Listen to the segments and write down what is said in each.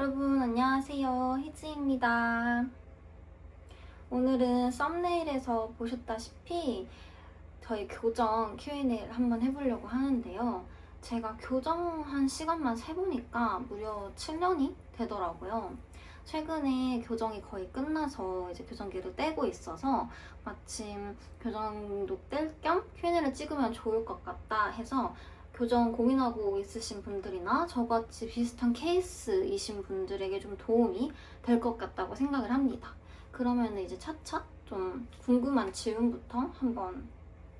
여러분 안녕하세요, 희지입니다. 오늘은 썸네일에서 보셨다시피 저희 교정 Q&A를 한번 해보려고 하는데요. 제가 교정한 시간만 세보니까 무려 7년이 되더라고요. 최근에 교정이 거의 끝나서 이제 교정기를 떼고 있어서 마침 교정도 뗄 겸 Q&A를 찍으면 좋을 것 같다 해서 교정 고민하고 있으신 분들이나 저같이 비슷한 케이스이신 분들에게 좀 도움이 될 것 같다고 생각을 합니다. 그러면 이제 차차 좀 궁금한 질문부터 한번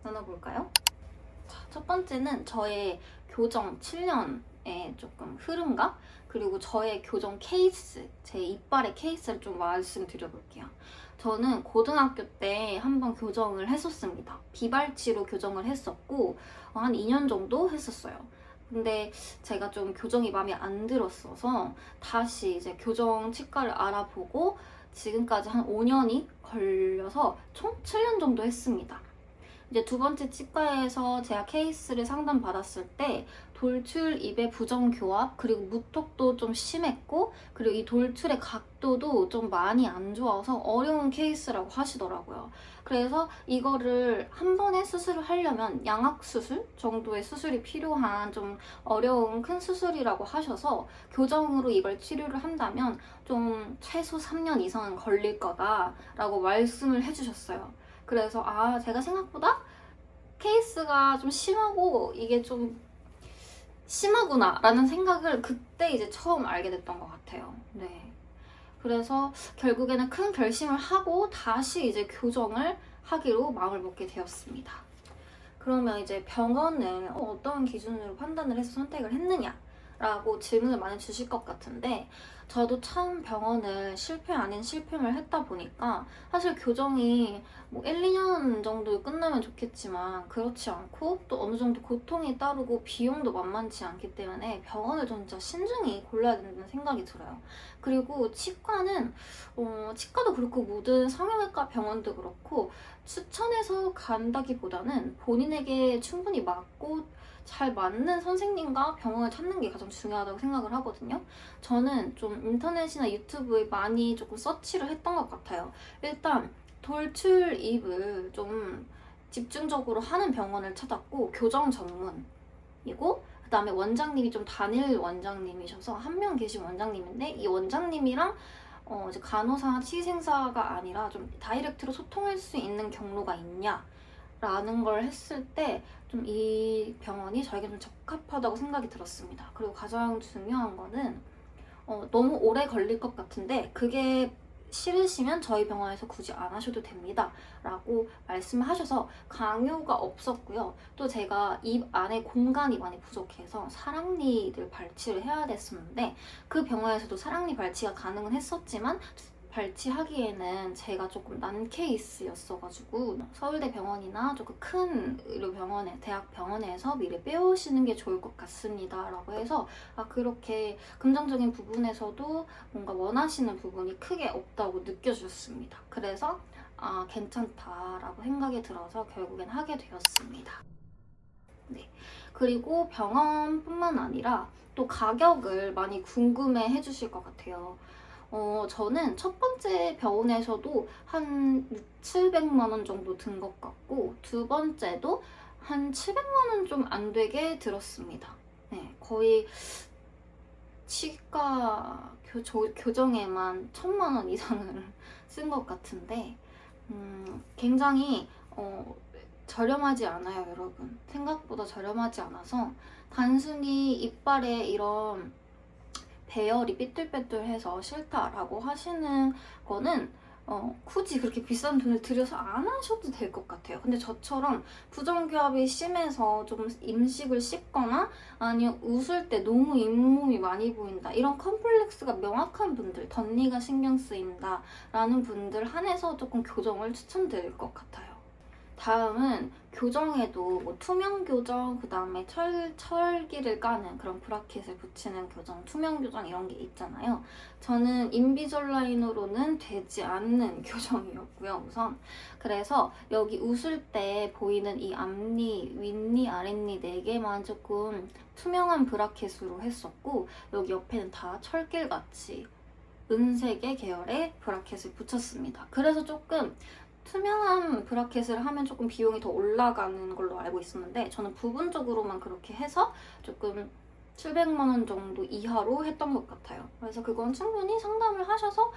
나눠볼까요? 자, 첫 번째는 저의 교정 7년의 조금 흐름과 그리고 저의 교정 케이스, 제 이빨의 케이스를 좀 말씀드려볼게요. 저는 고등학교 때 한번 교정을 했었습니다. 비발치로 교정을 했었고 한 2년 정도 했었어요. 근데 제가 좀 교정이 마음에 안 들었어서 다시 이제 교정 치과를 알아보고 지금까지 한 5년이 걸려서 총 7년 정도 했습니다. 이제 두 번째 치과에서 제가 케이스를 상담받았을 때 돌출 입의 부정교합 그리고 무턱도 좀 심했고 그리고 이 돌출의 각도도 좀 많이 안 좋아서 어려운 케이스라고 하시더라고요. 그래서 이거를 한 번에 수술을 하려면 양악수술 정도의 수술이 필요한 좀 어려운 큰 수술이라고 하셔서 교정으로 이걸 치료를 한다면 좀 최소 3년 이상은 걸릴 거다라고 말씀을 해주셨어요. 그래서 제가 생각보다 케이스가 좀 심하고 이게 좀 심하구나 라는 생각을 그때 이제 처음 알게 됐던 것 같아요. 네. 그래서 결국에는 큰 결심을 하고 다시 이제 교정을 하기로 마음을 먹게 되었습니다. 그러면 이제 병원을 어떤 기준으로 판단을 해서 선택을 했느냐 라고 질문을 많이 주실 것 같은데 저도 처음 병원을 실패 아닌 실패를 했다 보니까 사실 교정이 뭐 1, 2년 정도 끝나면 좋겠지만 그렇지 않고 또 어느 정도 고통이 따르고 비용도 만만치 않기 때문에 병원을 진짜 신중히 골라야 된다는 생각이 들어요. 그리고 치과는 치과도 그렇고 모든 성형외과 병원도 그렇고 추천해서 간다기보다는 본인에게 충분히 맞고 잘 맞는 선생님과 병원을 찾는 게 가장 중요하다고 생각을 하거든요. 저는 좀 인터넷이나 유튜브에 많이 조금 서치를 했던 것 같아요. 일단 돌출 입을 좀 집중적으로 하는 병원을 찾았고 교정 전문이고 그다음에 원장님이 좀 단일 원장님이셔서 한 명 계신 원장님인데 이 원장님이랑 이제 간호사나 치의생사가 아니라 좀 다이렉트로 소통할 수 있는 경로가 있냐 라는 걸 했을 때 좀 이 병원이 저에게 좀 적합하다고 생각이 들었습니다. 그리고 가장 중요한 거는 너무 오래 걸릴 것 같은데 그게 싫으시면 저희 병원에서 굳이 안 하셔도 됩니다 라고 말씀을 하셔서 강요가 없었고요. 또 제가 입 안에 공간이 많이 부족해서 사랑니를 발치를 해야 됐었는데 그 병원에서도 사랑니 발치가 가능은 했었지만 발치하기에는 제가 조금 난 케이스였어가지고 서울대 병원이나 조금 큰 의료병원에 대학 병원에서 미리 빼오시는 게 좋을 것 같습니다 라고 해서 그렇게 긍정적인 부분에서도 뭔가 원하시는 부분이 크게 없다고 느껴졌습니다. 그래서 괜찮다라고 생각이 들어서 결국엔 하게 되었습니다. 네. 그리고 병원뿐만 아니라 또 가격을 많이 궁금해 해주실 것 같아요. 저는 첫 번째 병원에서도 한 6, 700만 원 정도 든 것 같고 두 번째도 한 700만 원 좀 안 되게 들었습니다. 네, 거의 치과 교정에만 1000만 원 이상을 쓴 것 같은데 굉장히 저렴하지 않아요, 여러분. 생각보다 저렴하지 않아서 단순히 이빨에 이런 배열이 삐뚤빼뚤해서 싫다라고 하시는 거는 굳이 그렇게 비싼 돈을 들여서 안 하셔도 될 것 같아요. 근데 저처럼 부정교합이 심해서 좀 임식을 씹거나 아니면 웃을 때 너무 잇몸이 많이 보인다 이런 컴플렉스가 명확한 분들, 덧니가 신경 쓰인다 라는 분들 한해서 조금 교정을 추천드릴 것 같아요. 다음은 교정에도 뭐 투명 교정, 그 다음에 철기를 까는 그런 브라켓을 붙이는 교정, 투명 교정 이런 게 있잖아요. 저는 인비졸라인으로는 되지 않는 교정이었고요, 우선. 그래서 여기 웃을 때 보이는 이 앞니, 윗니, 아랫니 4개만 조금 투명한 브라켓으로 했었고, 여기 옆에는 다 철길같이 은색의 계열의 브라켓을 붙였습니다. 그래서 조금 투명한 브라켓을 하면 조금 비용이 더 올라가는 걸로 알고 있었는데 저는 부분적으로만 그렇게 해서 조금 700만 원 정도 이하로 했던 것 같아요. 그래서 그건 충분히 상담을 하셔서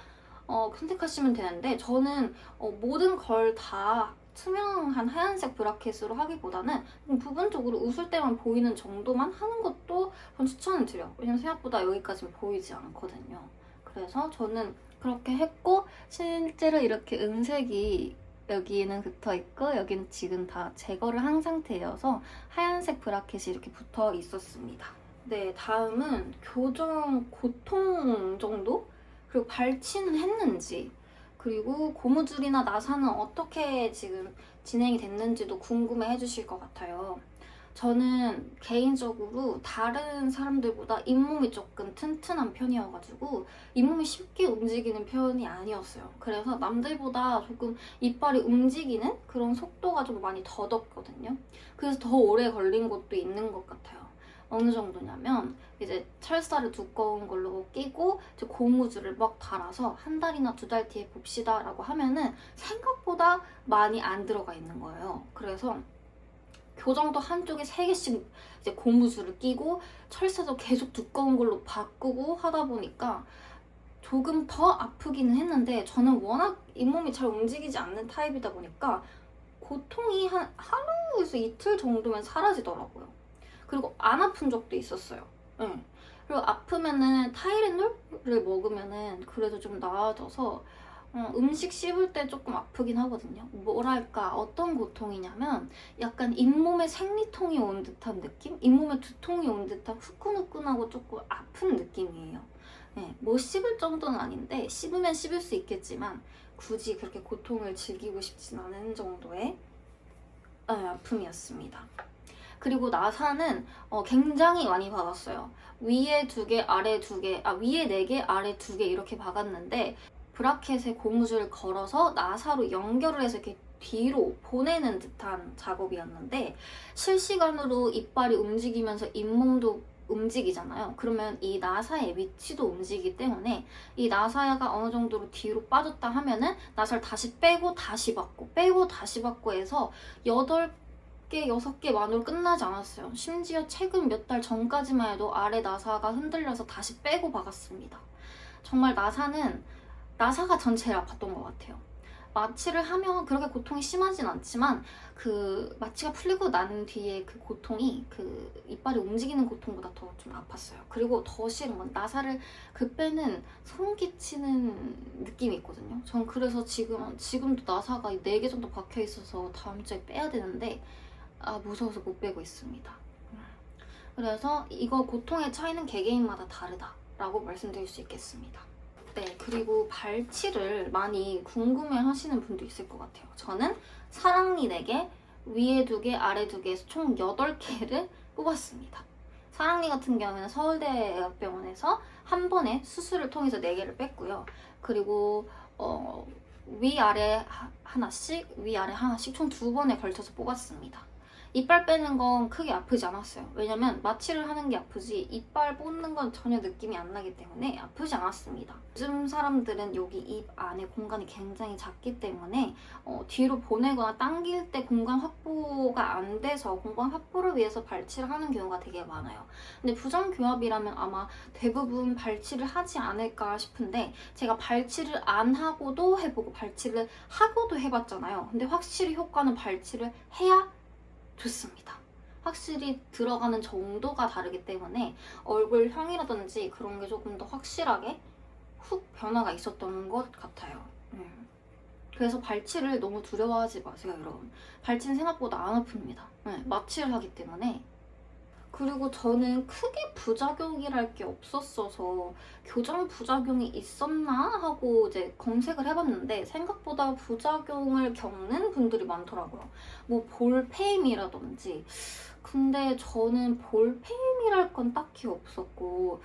선택하시면 되는데 저는 모든 걸 다 투명한 하얀색 브라켓으로 하기보다는 부분적으로 웃을 때만 보이는 정도만 하는 것도 전 추천을 드려요. 왜냐면 생각보다 여기까지는 보이지 않거든요. 그래서 저는 그렇게 했고 실제로 이렇게 음색이 여기는 붙어 있고 여기는 지금 다 제거를 한 상태여서 하얀색 브라켓이 이렇게 붙어 있었습니다. 네, 다음은 교정 고통 정도? 그리고 발치는 했는지 그리고 고무줄이나 나사는 어떻게 지금 진행이 됐는지도 궁금해 해주실 것 같아요. 저는 개인적으로 다른 사람들보다 잇몸이 조금 튼튼한 편이어가지고 잇몸이 쉽게 움직이는 편이 아니었어요. 그래서 남들보다 조금 이빨이 움직이는 그런 속도가 좀 많이 더뎠거든요. 그래서 더 오래 걸린 것도 있는 것 같아요. 어느 정도냐면 이제 철사를 두꺼운 걸로 끼고 이제 고무줄을 막 달아서 한 달이나 2달 뒤에 봅시다 라고 하면은 생각보다 많이 안 들어가 있는 거예요. 그래서 교정도 한쪽에 3개씩 이제 고무줄을 끼고 철사도 계속 두꺼운 걸로 바꾸고 하다 보니까 조금 더 아프기는 했는데 저는 워낙 잇몸이 잘 움직이지 않는 타입이다 보니까 고통이 한 하루에서 이틀 정도면 사라지더라고요. 그리고 안 아픈 적도 있었어요. 네. 그리고 아프면은 타이레놀을 먹으면은 그래도 좀 나아져서 음식 씹을 때 조금 아프긴 하거든요. 뭐랄까 어떤 고통이냐면 약간 잇몸에 생리통이 온 듯한 느낌? 잇몸에 두통이 온 듯한 후끈후끈하고 조금 아픈 느낌이에요. 네, 뭐 씹을 정도는 아닌데 씹으면 씹을 수 있겠지만 굳이 그렇게 고통을 즐기고 싶진 않은 정도의 아픔이었습니다. 그리고 나사는 굉장히 많이 박았어요. 위에 2개, 아래 2개, 위에 4개, 아래 2개 이렇게 박았는데 브라켓에 고무줄을 걸어서 나사로 연결을 해서 이렇게 뒤로 보내는 듯한 작업이었는데 실시간으로 이빨이 움직이면서 잇몸도 움직이잖아요. 그러면 이 나사의 위치도 움직이기 때문에 이 나사가 어느 정도로 뒤로 빠졌다 하면은 나사를 다시 빼고 다시 박고 빼고 다시 박고 해서 8개, 6개만으로 끝나지 않았어요. 심지어 최근 몇 달 전까지만 해도 아래 나사가 흔들려서 다시 빼고 박았습니다. 정말 나사가 전 제일 아팠던 것 같아요. 마취를 하면 그렇게 고통이 심하진 않지만 그 마취가 풀리고 난 뒤에 그 고통이 그 이빨이 움직이는 고통보다 더 좀 아팠어요. 그리고 더 싫은 건 나사를 빼는 소름 끼치는 느낌이 있거든요. 전 그래서 지금도 나사가 4개 정도 박혀 있어서 다음 주에 빼야 되는데 무서워서 못 빼고 있습니다. 그래서 이거 고통의 차이는 개개인마다 다르다라고 말씀드릴 수 있겠습니다. 네, 그리고 발치를 많이 궁금해 하시는 분도 있을 것 같아요. 저는 사랑니 4개, 위에 2개, 아래 2개에서 총 8개를 뽑았습니다. 사랑니 같은 경우에는 서울대병원에서 한 번에 수술을 통해서 4개를 뺐고요. 그리고 위아래 하나씩, 위아래 하나씩 총 2번에 걸쳐서 뽑았습니다. 이빨 빼는 건 크게 아프지 않았어요. 왜냐면 마취를 하는 게 아프지 이빨 뽑는 건 전혀 느낌이 안 나기 때문에 아프지 않았습니다. 요즘 사람들은 여기 입 안에 공간이 굉장히 작기 때문에 뒤로 보내거나 당길 때 공간 확보가 안 돼서 공간 확보를 위해서 발치를 하는 경우가 되게 많아요. 근데 부정교합이라면 아마 대부분 발치를 하지 않을까 싶은데 제가 발치를 안 하고도 해보고 발치를 하고도 해봤잖아요. 근데 확실히 효과는 발치를 해야 좋습니다. 확실히 들어가는 정도가 다르기 때문에 얼굴형이라든지 그런 게 조금 더 확실하게 훅 변화가 있었던 것 같아요. 그래서 발치를 너무 두려워하지 마세요, 여러분. 발치는 생각보다 안 아픕니다. 마취를 하기 때문에. 그리고 저는 크게 부작용이랄 게 없었어서 교정 부작용이 있었나 하고 이제 검색을 해봤는데 생각보다 부작용을 겪는 분들이 많더라고요. 뭐 볼페임이라든지. 근데 저는 볼페임이랄 건 딱히 없었고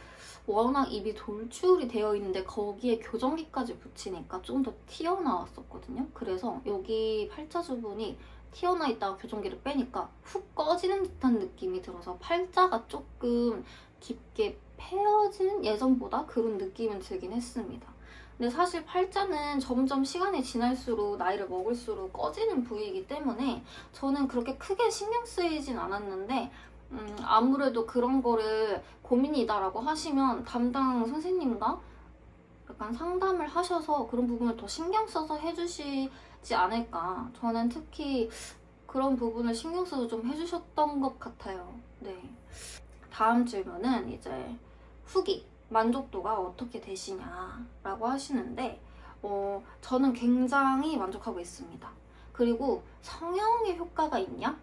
워낙 입이 돌출이 되어 있는데 거기에 교정기까지 붙이니까 좀 더 튀어나왔었거든요. 그래서 여기 팔자 주변이 튀어나와 있다가 교정기를 빼니까 훅 꺼지는 듯한 느낌이 들어서 팔자가 조금 깊게 패어진 예전보다 그런 느낌은 들긴 했습니다. 근데 사실 팔자는 점점 시간이 지날수록 나이를 먹을수록 꺼지는 부위이기 때문에 저는 그렇게 크게 신경 쓰이진 않았는데 아무래도 그런 거를 고민이다라고 하시면 담당 선생님과 약간 상담을 하셔서 그런 부분을 더 신경 써서 해주시지 않을까. 저는 특히 그런 부분을 신경 써서 좀 해주셨던 것 같아요. 네. 다음 질문은 이제 후기, 만족도가 어떻게 되시냐라고 하시는데 저는 굉장히 만족하고 있습니다. 그리고 성형에 효과가 있냐?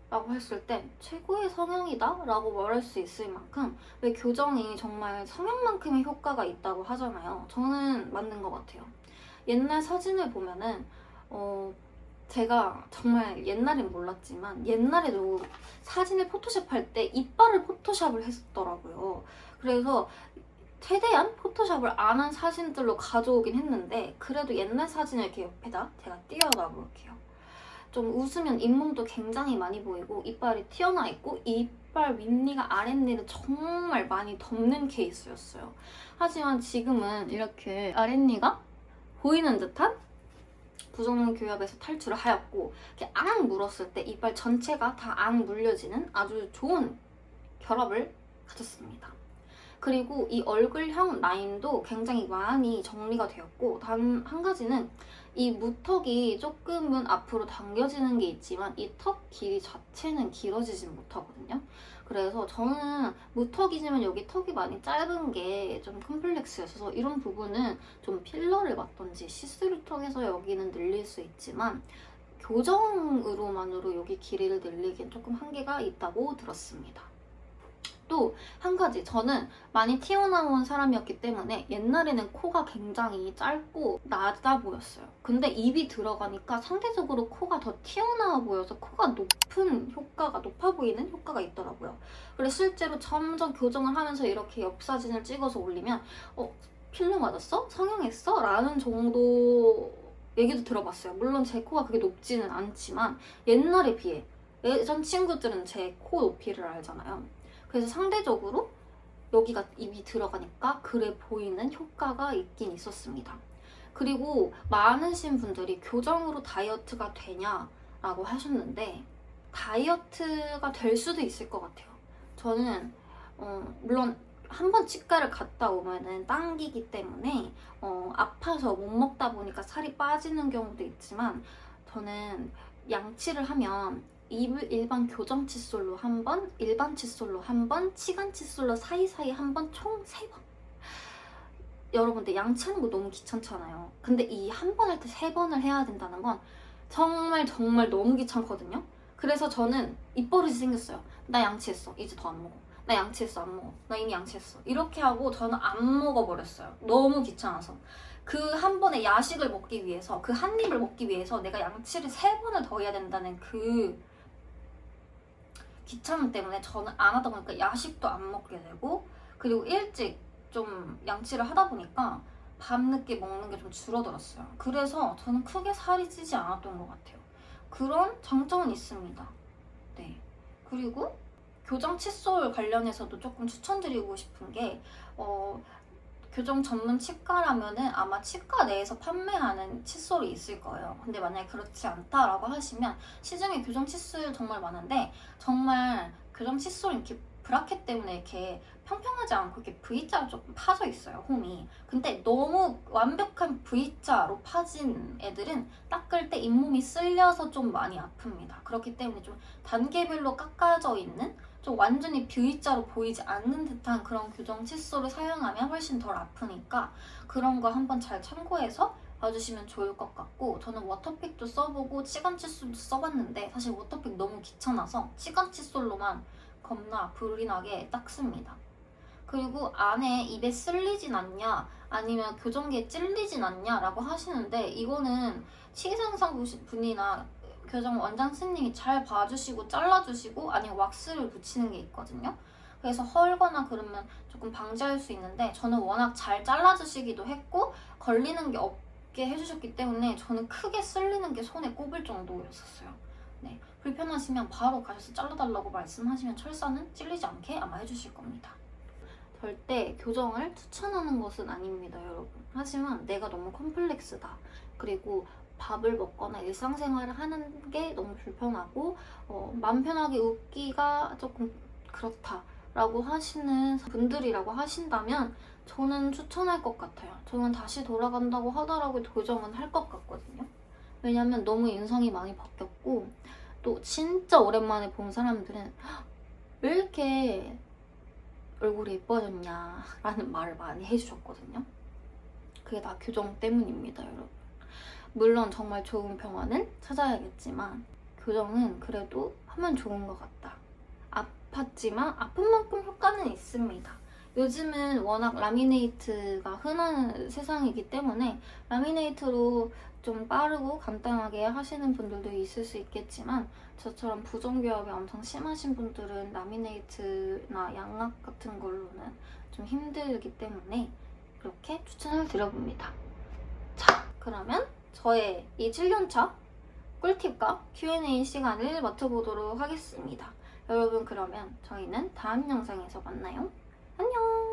라고 했을 때 최고의 성형이다? 라고 말할 수 있을 만큼 왜 교정이 정말 성형만큼의 효과가 있다고 하잖아요. 저는 맞는 것 같아요. 옛날 사진을 보면은 제가 정말 옛날엔 몰랐지만 옛날에도 사진을 포토샵할 때 이빨을 포토샵을 했었더라고요. 그래서 최대한 포토샵을 안 한 사진들로 가져오긴 했는데 그래도 옛날 사진을 이렇게 옆에다 제가 띄워놔 볼게요. 좀 웃으면 잇몸도 굉장히 많이 보이고 이빨이 튀어나와 있고 이빨 윗니가 아랫니를 정말 많이 덮는 케이스였어요. 하지만 지금은 이렇게 아랫니가 보이는 듯한 부정 교합에서 탈출을 하였고 이렇게 앙 물었을 때 이빨 전체가 다 앙 물려지는 아주 좋은 결합을 가졌습니다. 그리고 이 얼굴형 라인도 굉장히 많이 정리가 되었고 단 한 가지는 이 무턱이 조금은 앞으로 당겨지는 게 있지만 이 턱 길이 자체는 길어지진 못하거든요. 그래서 저는 무턱이지만 여기 턱이 많이 짧은 게 좀 컴플렉스였어서 이런 부분은 좀 필러를 맞던지 시술을 통해서 여기는 늘릴 수 있지만 교정으로만으로 여기 길이를 늘리기엔 조금 한계가 있다고 들었습니다. 또 한 가지, 저는 많이 튀어나온 사람이었기 때문에 옛날에는 코가 굉장히 짧고 낮아 보였어요. 근데 입이 들어가니까 상대적으로 코가 더 튀어나와 보여서 코가 높아 보이는 효과가 있더라고요. 그래서 실제로 점점 교정을 하면서 이렇게 옆 사진을 찍어서 올리면 필러 맞았어? 성형했어? 라는 정도 얘기도 들어봤어요. 물론 제 코가 그게 높지는 않지만 옛날에 비해 예전 친구들은 제 코 높이를 알잖아요. 그래서 상대적으로 여기가 입이 들어가니까 그래 보이는 효과가 있긴 있었습니다. 그리고 많으신 분들이 교정으로 다이어트가 되냐라고 하셨는데 다이어트가 될 수도 있을 것 같아요. 저는 물론 한 번 치과를 갔다 오면은 당기기 때문에 아파서 못 먹다 보니까 살이 빠지는 경우도 있지만 저는 양치를 하면 입을 일반 교정 칫솔로 한 번, 일반 칫솔로 한 번, 치간 칫솔로 사이사이 한 번, 총 3번. 여러분들 양치하는 거 너무 귀찮잖아요. 근데 이 한 번 할 때 3번을 해야 된다는 건 정말 정말 너무 귀찮거든요. 그래서 저는 입버릇이 생겼어요. 나 양치했어. 이제 더 안 먹어. 나 양치했어. 안 먹어. 나 이미 양치했어. 이렇게 하고 저는 안 먹어버렸어요. 너무 귀찮아서. 그 한 번에 야식을 먹기 위해서, 그 한 입을 먹기 위해서 내가 양치를 3번을 더 해야 된다는 그 귀찮음 때문에 저는 안 하다 보니까 야식도 안 먹게 되고 그리고 일찍 좀 양치를 하다 보니까 밤늦게 먹는 게 좀 줄어들었어요. 그래서 저는 크게 살이 찌지 않았던 것 같아요. 그런 장점은 있습니다. 네. 그리고 교정 칫솔 관련해서도 조금 추천드리고 싶은 게 교정 전문 치과라면은 아마 치과 내에서 판매하는 칫솔이 있을 거예요. 근데 만약에 그렇지 않다라고 하시면 시중에 교정 칫솔 정말 많은데 정말 교정 칫솔 이렇게 브라켓 때문에 이렇게 평평하지 않고 이렇게 V자로 조금 파져 있어요, 홈이. 근데 너무 완벽한 V자로 파진 애들은 닦을 때 잇몸이 쓸려서 좀 많이 아픕니다. 그렇기 때문에 좀 단계별로 깎아져 있는 좀 완전히 V자로 보이지 않는 듯한 그런 교정 칫솔을 사용하면 훨씬 덜 아프니까 그런 거 한번 잘 참고해서 봐주시면 좋을 것 같고 저는 워터픽도 써보고 치간 칫솔도 써봤는데 사실 워터픽 너무 귀찮아서 치간 칫솔로만 겁나 불이 나게 닦습니다. 그리고 안에 입에 쓸리진 않냐 아니면 교정기에 찔리진 않냐 라고 하시는데 이거는 치상상 분이나 교정 원장 선생님이 잘 봐주시고 잘라주시고 아니면 왁스를 붙이는 게 있거든요. 그래서 헐거나 그러면 조금 방지할 수 있는데 저는 워낙 잘 잘라주시기도 했고 걸리는 게 없게 해주셨기 때문에 저는 크게 쓸리는 게 손에 꼽을 정도였었어요. 네, 불편하시면 바로 가셔서 잘라달라고 말씀하시면 철사는 찔리지 않게 아마 해주실 겁니다. 절대 교정을 추천하는 것은 아닙니다, 여러분. 하지만 내가 너무 컴플렉스다. 그리고 밥을 먹거나 일상생활을 하는 게 너무 불편하고 마음 편하게 웃기가 조금 그렇다라고 하시는 분들이라고 하신다면 저는 추천할 것 같아요. 저는 다시 돌아간다고 하더라도 교정은 할 것 같거든요. 왜냐면 너무 인성이 많이 바뀌었고 또 진짜 오랜만에 본 사람들은 왜 이렇게 얼굴이 예뻐졌냐 라는 말을 많이 해주셨거든요. 그게 다 교정 때문입니다, 여러분. 물론 정말 좋은 병원을 찾아야겠지만 교정은 그래도 하면 좋은 것 같다. 아팠지만 아픈 만큼 효과는 있습니다. 요즘은 워낙 라미네이트가 흔한 세상이기 때문에 라미네이트로 좀 빠르고 간단하게 하시는 분들도 있을 수 있겠지만 저처럼 부종교합이 엄청 심하신 분들은 라미네이트나 양악 같은 걸로는 좀 힘들기 때문에 그렇게 추천을 드려봅니다. 자, 그러면 저의 이 7년차 꿀팁과 Q&A 시간을 맞춰보도록 하겠습니다. 여러분 그러면 저희는 다음 영상에서 만나요. 안녕!